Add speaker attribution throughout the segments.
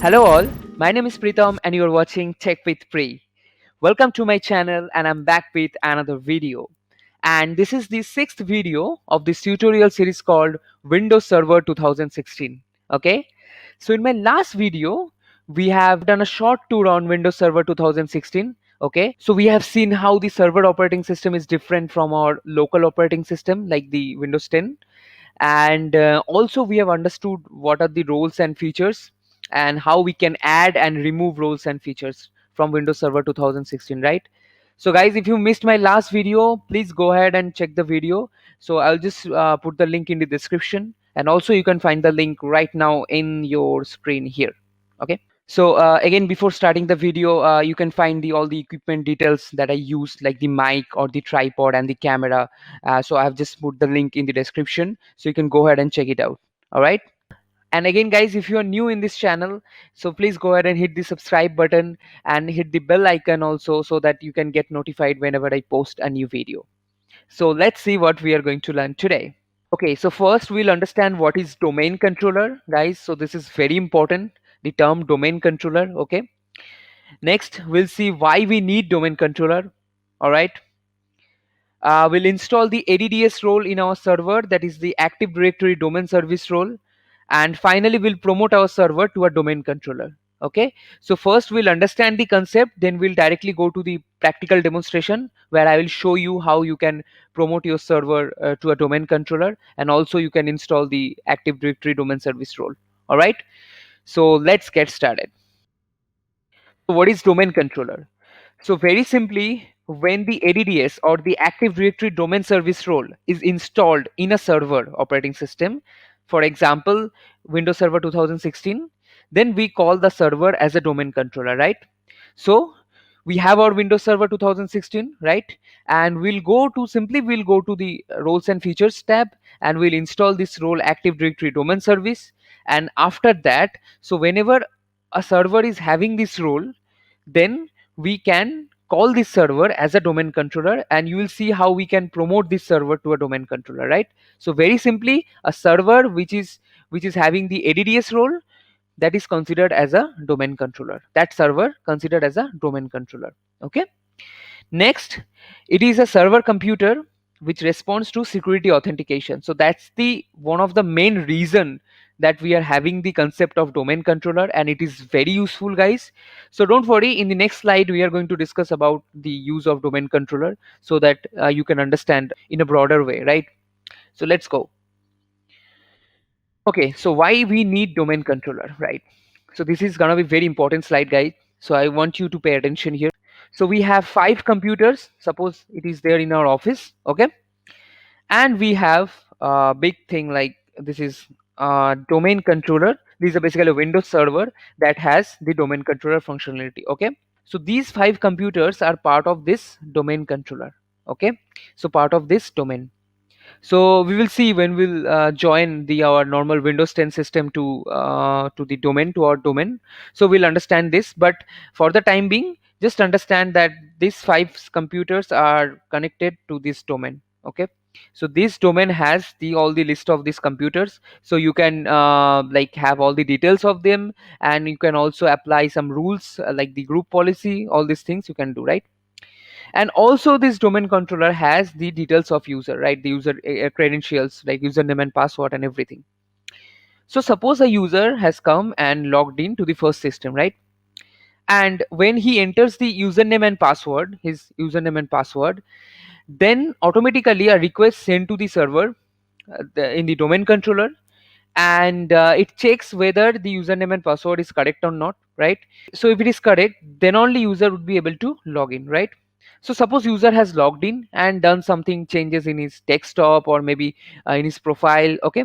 Speaker 1: Hello all, my name is Pritam and you're watching Tech with Pri. Welcome to my channel and I'm back with another video. And this is the sixth video of this tutorial series called Windows Server 2016. Okay, so in my last video, we have done a short tour on Windows Server 2016. Okay, so we have seen how the server operating system is different from our local operating system like the Windows 10, and also we have understood what are the roles and features and how we can add and remove roles and features from Windows Server 2016, right? So guys, if you missed my last video, please go ahead and check the video. So I'll just put the link in the description, and also you can find the link right now in your screen here. Okay, so again, before starting the video, you can find all the equipment details that I used, like the mic or the tripod and the camera. So I've just put the link in the description, so you can go ahead and check it out. All right. And again, guys, if you are new in this channel, so please go ahead and hit the subscribe button and hit the bell icon also, so that you can get notified whenever I post a new video. So let's see what we are going to learn today. Okay, so first we'll understand what is domain controller, guys. So this is very important, the term domain controller. Okay. Next, we'll see why we need domain controller. All right. We'll install the ADDS role in our server, that is the Active Directory Domain Service role. And finally, we'll promote our server to a domain controller. Okay, so first we'll understand the concept, then we'll directly go to the practical demonstration where I will show you how you can promote your server to a domain controller, and also you can install the Active Directory Domain Service role. All right, so let's get started. So what is domain controller? So very simply, when the ADDS or the Active Directory Domain Service role is installed in a server operating system, for example, Windows Server 2016, then we call the server as a domain controller, right? So we have our Windows Server 2016, right? And we'll go to the roles and features tab, and we'll install this role Active Directory Domain Service. And after that, so whenever a server is having this role, then we can call this server as a domain controller, and you will see how we can promote this server to a domain controller, right? So very simply, a server which is having the ADDS role, that is considered as a domain controller. That server considered as a domain controller. Okay. Next, it is a server computer which responds to security authentication. So that's the one of the main reason that we are having the concept of domain controller, and it is very useful, guys. So don't worry, in the next slide we are going to discuss about the use of domain controller, so that you can understand in a broader way, right? So let's go. Okay, so why we need domain controller, right? So this is gonna be very important slide, guys. So I want you to pay attention here. So we have 5 computers, suppose it is there in our office. Okay, and we have a big thing like this is domain controller. This is basically a Windows server that has the domain controller functionality. Okay, so these 5 computers are part of this domain controller. Okay, so part of this domain. So we will see when we'll join the our normal Windows 10 system to the domain, to our domain. So we'll understand this, but for the time being, just understand that these 5 computers are connected to this domain. Okay, so this domain has the all the list of these computers, so you can like have all the details of them, and you can also apply some rules like the group policy. All these things you can do, right? And also this domain controller has the details of user, right? The user credentials like username and password and everything. So suppose a user has come and logged in to the first system, right? And when he enters the username and password, his username and password, then automatically a request sent to the server in the domain controller, and it checks whether the username and password is correct or not, right? So if it is correct, then only user would be able to log in, right? So suppose user has logged in and done something changes in his desktop or maybe in his profile. Okay,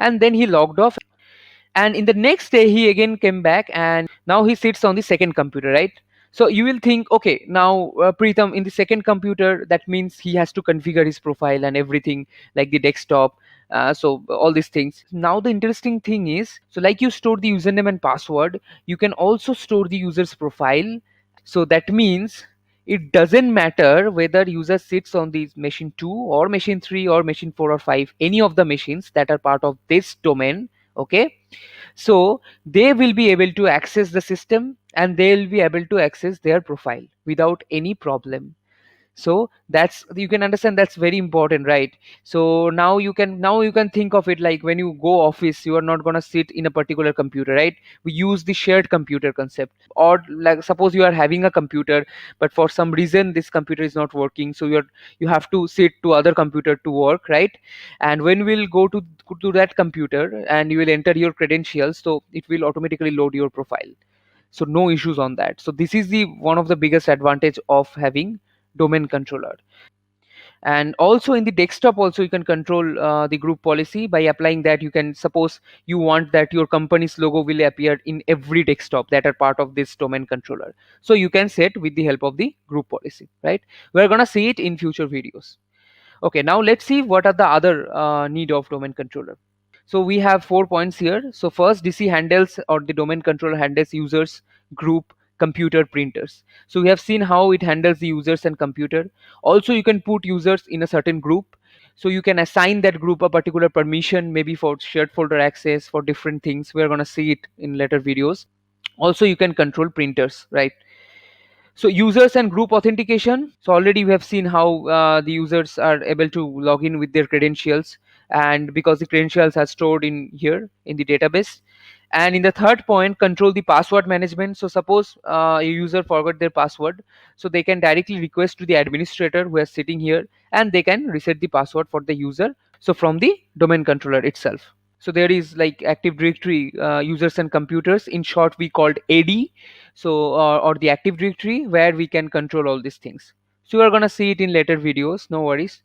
Speaker 1: and then he logged off, and in the next day he again came back, and now he sits on the second computer, right? So you will think, okay, now Pritham in the second computer, that means he has to configure his profile and everything, like the desktop. So all these things. Now the interesting thing is, so like you store the username and password, you can also store the user's profile. So that means it doesn't matter whether user sits on the machine 2 or machine 3 or machine 4 or 5, any of the machines that are part of this domain. Okay, So they will be able to access the system and they'll be able to access their profile without any problem. So that's, you can understand, that's very important, right? So now you can think of it like when you go office, you are not going to sit in a particular computer, right? We use the shared computer concept. Or like suppose you are having a computer, but for some reason this computer is not working, so you have to sit to other computer to work, right? And when we'll go to that computer and you will enter your credentials, so it will automatically load your profile. So no issues on that. So this is the one of the biggest advantage of having domain controller. And also in the desktop also you can control the group policy by applying that. You can suppose you want that your company's logo will appear in every desktop that are part of this domain controller, so you can set with the help of the group policy, right? We're gonna see it in future videos. Okay, now let's see what are the other need of domain controller. So we have 4 points here. So first, DC handles, or the domain controller handles users, group, computer, printers. So we have seen how it handles the users and computer. Also, you can put users in a certain group. So you can assign that group a particular permission, maybe for shared folder access, for different things. We're gonna see it in later videos. Also, you can control printers, right? So users and group authentication. So already we have seen how the users are able to log in with their credentials, and because the credentials are stored in here in the database. And in the third point, control the password management. So suppose a user forgot their password, so they can directly request to the administrator who is sitting here, and they can reset the password for the user. So from the domain controller itself. So there is like Active Directory users and computers, in short we called AD. So or the Active Directory, where we can control all these things. So you are going to see it in later videos, no worries.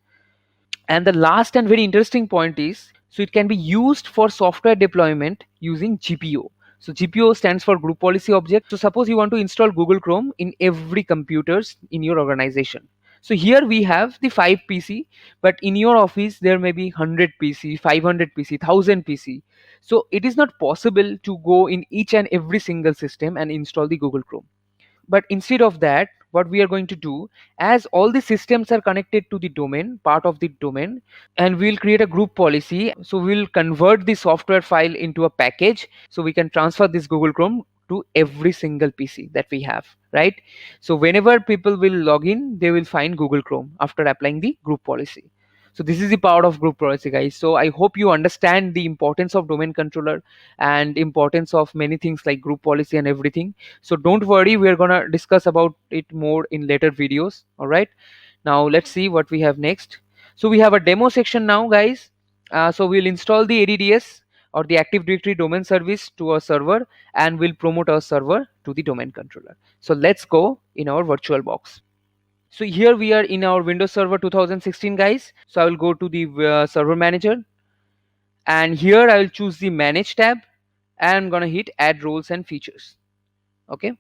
Speaker 1: And the last and very interesting point is, so it can be used for software deployment using GPO. So GPO stands for Group Policy Object. So suppose you want to install Google Chrome in every computers in your organization. So here we have the 5 PC, but in your office there may be 100 PC, 500 PC, 1000 PC. So it is not possible to go in each and every single system and install the Google Chrome. But instead of that, what we are going to do, as all the systems are connected to the domain, part of the domain, and we'll create a group policy. So we'll convert the software file into a package, so we can transfer this Google Chrome to every single PC that we have, right? So whenever people will log in, they will find Google Chrome after applying the group policy. So this is the power of group policy, guys. So I hope you understand the importance of domain controller and importance of many things like group policy and everything. So don't worry, we're gonna discuss about it more in later videos. All right, now let's see what we have next. So we have a demo section now, guys. So we'll install the ADDS, or the Active Directory domain service, to our server, and we'll promote our server to the domain controller. So let's go in our virtual box. So here we are in our Windows Server 2016, guys. So I will go to the server manager, and here I will choose the manage tab, and I'm gonna hit add roles and features. Okay.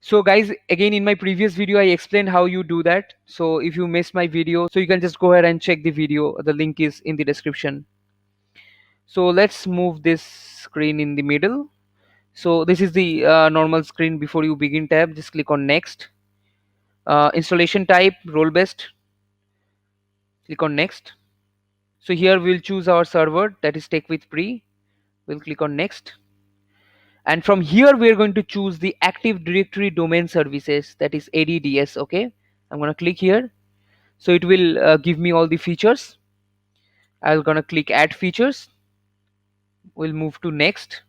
Speaker 1: So guys, again in my previous video I explained how you do that. So if you missed my video, so you can just go ahead and check the video. The link is in the description. So let's move this screen in the middle. So this is the normal screen before you begin tab. Just click on next. Installation type role based. Click on next. So here we'll choose our server, that is Tech with Pre. We'll click on next. And from here we're going to choose the Active Directory domain services, that is ADDS. Okay, I'm going to click here. So it will give me all the features. I'm gonna click add features. We'll move to next,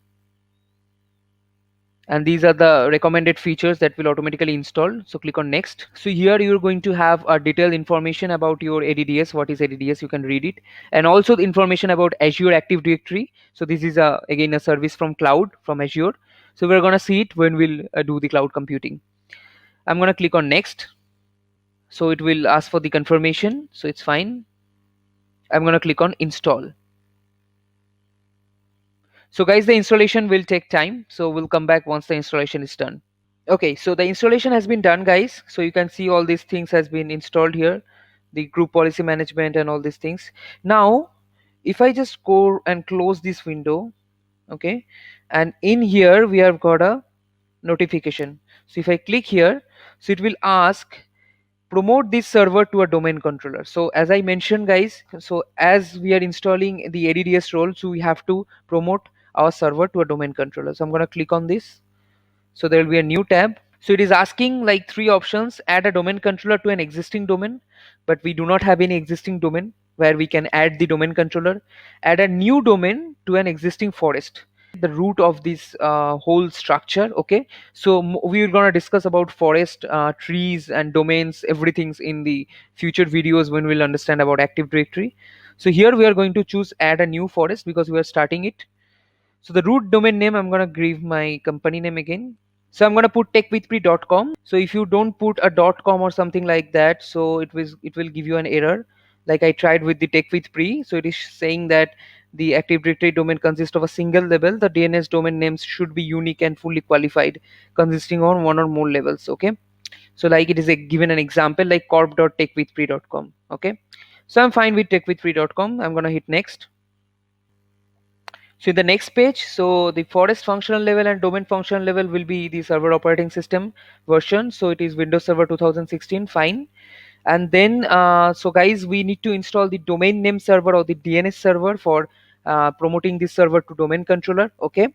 Speaker 1: and these are the recommended features that will automatically install. So click on next. So here you're going to have a detailed information about your ADDS. What is ADDS? You can read it, and also the information about Azure Active Directory. So this is again a service from cloud, from Azure. So we're gonna see it when we'll do the cloud computing. I'm gonna click on next. So it will ask for the confirmation, so it's fine. I'm gonna click on install. So guys, the installation will take time, so we'll come back once the installation is done. Okay, so the installation has been done, guys. So you can see all these things has been installed here, the group policy management and all these things. Now if I just go and close this window, okay, and in here we have got a notification. So if I click here, so it will ask promote this server to a domain controller. So as I mentioned, guys, so as we are installing the ADDS role, so we have to promote our server to a domain controller. So I'm going to click on this. So there will be a new tab. So it is asking like three options: add a domain controller to an existing domain, but we do not have any existing domain where we can add the domain controller. Add a new domain to an existing forest, the root of this whole structure. Okay, so we're going to discuss about forest, trees and domains, everything's in the future videos when we'll understand about Active Directory. So here we are going to choose add a new forest because we are starting it. So the root domain name, I'm going to give my company name again. So I'm going to put techwithpre.com. So if you don't put a .com or something like that, so it will give you an error. Like I tried with the techwithpre. So it is saying that the Active Directory domain consists of a single level. The DNS domain names should be unique and fully qualified, consisting on one or more levels. Okay. So like it is given an example like corp.techwithpre.com. Okay. So I'm fine with techwithpre.com. I'm going to hit next. So in the next page, so the forest functional level and domain functional level will be the server operating system version. So it is Windows Server 2016, fine. And then, so guys, we need to install the domain name server or the DNS server for promoting this server to domain controller. Okay.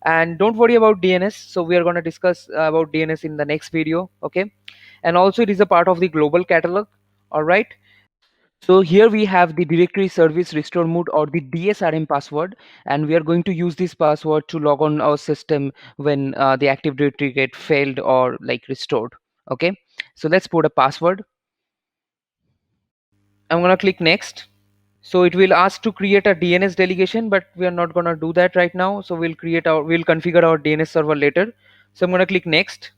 Speaker 1: And don't worry about DNS. So we are going to discuss about DNS in the next video. Okay. And also it is a part of the global catalog. All right. So here we have the directory service restore mode or the DSRM password, and we are going to use this password to log on our system when the Active Directory get failed or like restored. Okay, so let's put a password. I'm gonna click next. So it will ask to create a DNS delegation, but we are not gonna do that right now. So we'll configure our DNS server later. So I'm gonna click next.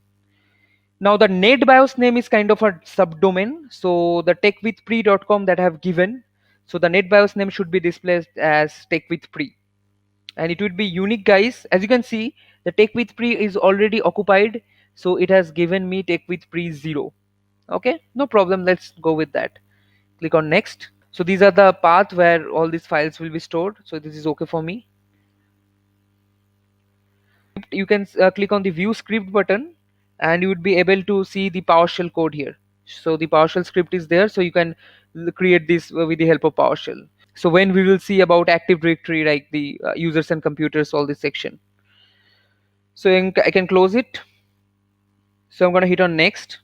Speaker 1: Now the NetBIOS name is kind of a subdomain. So the techwithpre.com that I have given. So the NetBIOS name should be displayed as techwithpre, and it would be unique, guys. As you can see, the techwithpre is already occupied. So it has given me techwithpre 0. Okay, no problem. Let's go with that. Click on next. So these are the path where all these files will be stored. So this is okay for me. You can click on the view script button and you would be able to see the PowerShell code here. So the PowerShell script is there, so you can create this with the help of PowerShell. So when we will see about Active Directory, like the users and computers, all this section. So I can close it. So I'm going to hit on next.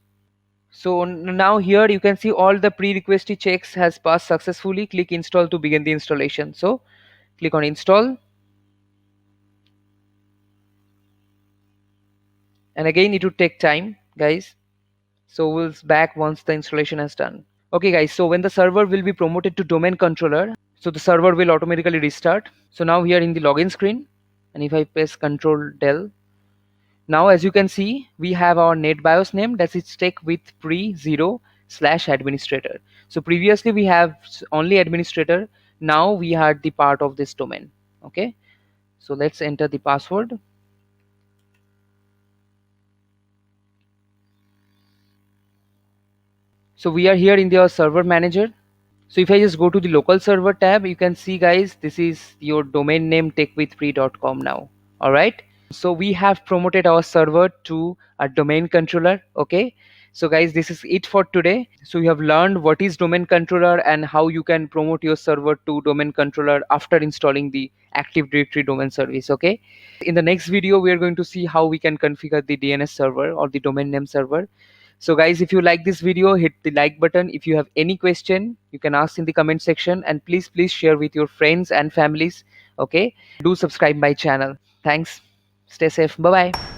Speaker 1: So now here you can see all the pre-requested checks has passed successfully. Click install to begin the installation. So click on install. And again, it would take time, guys. So we'll back once the installation has done. Okay guys, so when the server will be promoted to domain controller, so the server will automatically restart. So now here in the login screen, and if I press Control Del, now as you can see, we have our NetBIOS name, that is techwithpre0/administrator. So previously we have only administrator, now we are the part of this domain. Okay, so let's enter the password. So we are here in the server manager. So if I just go to the local server tab, you can see, guys, this is your domain name techwithpre.com now. All right. So we have promoted our server to a domain controller. Okay. So guys, this is it for today. So you have learned what is domain controller and how you can promote your server to domain controller after installing the Active Directory domain service. Okay. In the next video, we are going to see how we can configure the DNS server or the domain name server. So guys, if you like this video, hit the like button. If you have any question, you can ask in the comment section, and please share with your friends and families. Okay, do subscribe my channel. Thanks. Stay safe. Bye bye.